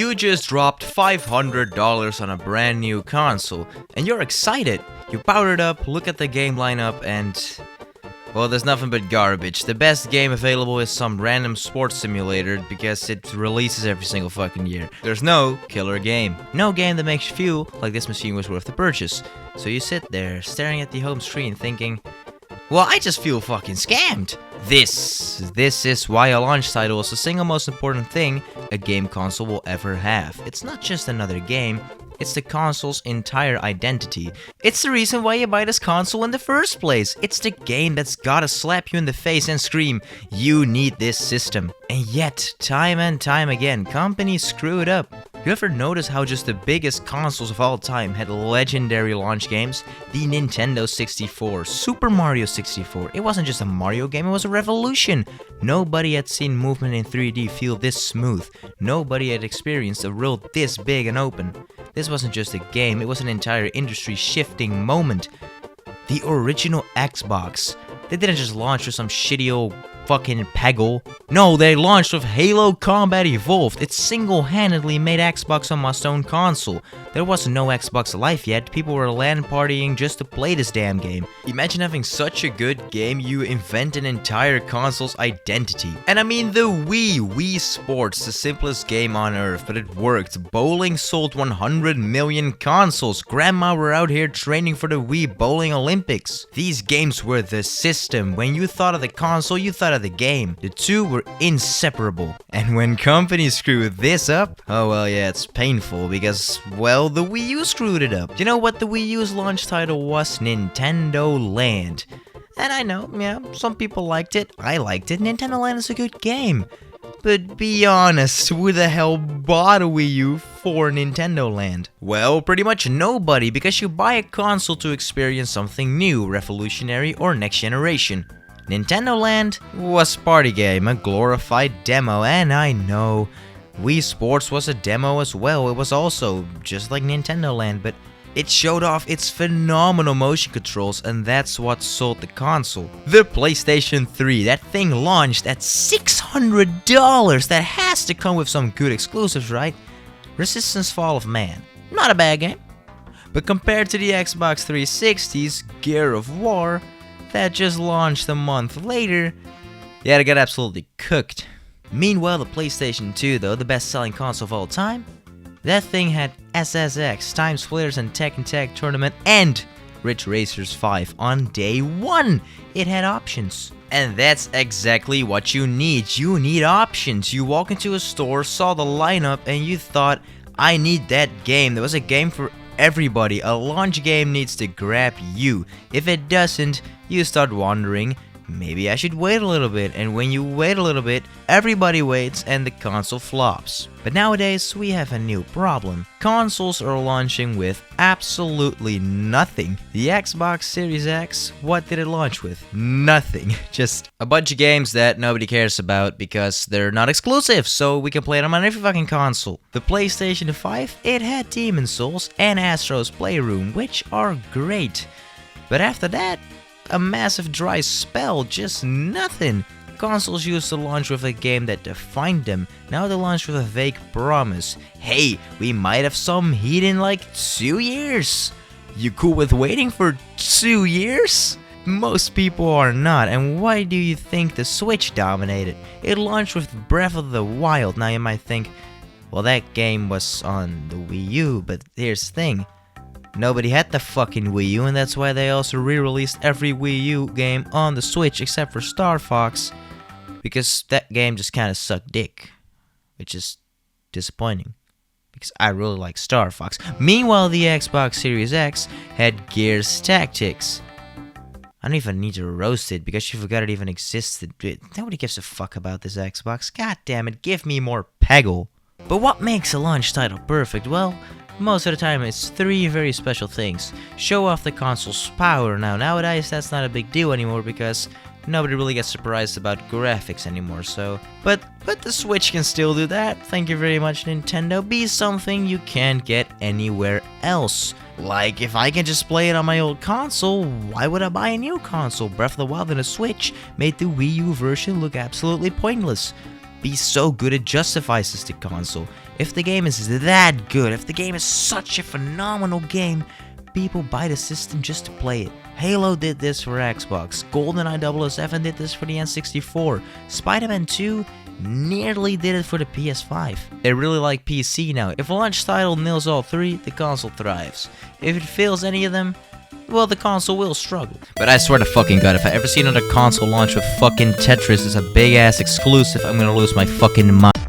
You just dropped $500 on a brand new console, and you're excited. You power it up, look at the game lineup, and... well, there's nothing but garbage. The best game available is some random sports simulator because it releases every single fucking year. There's no killer game. No game that makes you feel like this machine was worth the purchase. So you sit there, staring at the home screen thinking, well, I just feel fucking scammed. This is why a launch title is the single most important thing a game console will ever have. It's not just another game. It's the console's entire identity. It's the reason why you buy this console in the first place. It's the game that's gotta slap you in the face and scream, you need this system. And yet, time and time again, companies screw it up. You ever notice how just the biggest consoles of all time had legendary launch games? The Nintendo 64, Super Mario 64. It wasn't just a Mario game, it was a revolution. Nobody had seen movement in 3D feel this smooth. Nobody had experienced a world this big and open. This wasn't just a game, it was an entire industry-shifting moment. The original Xbox. They didn't just launch with some shitty old fucking Peggle. No, they launched with Halo Combat Evolved. It single-handedly made Xbox a must-own console. There was no Xbox Live yet. People were LAN partying just to play this damn game. Imagine having such a good game, you invent an entire console's identity. And I mean the Wii Sports, the simplest game on earth, but it worked. Bowling sold 100 million consoles. Grandma were out here training for the Wii Bowling Olympics. These games were the system. When you thought of the console, you thought of the game. The two were inseparable. And when companies screw this up, oh well, yeah, it's painful because, well, the Wii U screwed it up. You know what the Wii U's launch title was? Nintendo Land. And I know, yeah, some people liked it. I liked it. Nintendo Land is a good game. But be honest, who the hell bought a Wii U for Nintendo Land? Well, pretty much nobody, because you buy a console to experience something new, revolutionary, or next generation. Nintendo Land was a party game, a glorified demo, and I know Wii Sports was a demo as well. It was also just like Nintendo Land, but it showed off its phenomenal motion controls, and that's what sold the console. The PlayStation 3, that thing launched at $600. That has to come with some good exclusives, right? Resistance Fall of Man, not a bad game. But compared to the Xbox 360's Gear of War, that just launched a month later, yeah, it got absolutely cooked. Meanwhile, the PlayStation 2, though, the best-selling console of all time, that thing had SSX, Time Splitters and Tekken Tag Tournament, and Ridge Racers 5 on day one. It had options. And that's exactly what you need. You need options. You walk into a store, saw the lineup, and you thought, I need that game. There was a game for everybody. A launch game needs to grab you. If it doesn't, you start wondering, maybe I should wait a little bit. And when you wait a little bit, everybody waits and the console flops. But nowadays, we have a new problem. Consoles are launching with absolutely nothing. The Xbox Series X, what did it launch with? Nothing. Just a bunch of games that nobody cares about because they're not exclusive, so we can play them on every fucking console. The PlayStation 5, it had Demon's Souls and Astro's Playroom, which are great. But after that, a massive dry spell, just nothing. Consoles used to launch with a game that defined them. Now they launch with a vague promise. Hey, we might have some heat in like 2 years. You cool with waiting for 2 years? Most people are not, and why do you think the Switch dominated? It launched with Breath of the Wild. Now you might think, well, that game was on the Wii U, but here's the thing. Nobody had the fucking Wii U, and that's why they also re-released every Wii U game on the Switch except for Star Fox, because that game just kind of sucked dick, which is disappointing, because I really like Star Fox. Meanwhile, the Xbox Series X had Gears Tactics. I don't even need to roast it, because you forgot it even existed. Nobody gives a fuck about this Xbox. God damn it, give me more Peggle. But what makes a launch title perfect? Well, most of the time it's three very special things. Show off the console's power. Nowadays that's not a big deal anymore because nobody really gets surprised about graphics anymore, so... But the Switch can still do that. Thank you very much, Nintendo. Be something you can't get anywhere else. Like, if I can just play it on my old console, why would I buy a new console? Breath of the Wild and a Switch made the Wii U version look absolutely pointless. be so good it justifies the console. If the game is that good, if the game is such a phenomenal game, people buy the system just to play it. Halo did this for Xbox, GoldenEye 007 did this for the N64, Spider-Man 2 nearly did it for the PS5. They really like PC now. If a launch title nails all three, the console thrives. If it fails any of them, well, the console will struggle. But I swear to fucking god, if I ever see another console launch with fucking Tetris as a big ass exclusive, I'm gonna lose my fucking mind.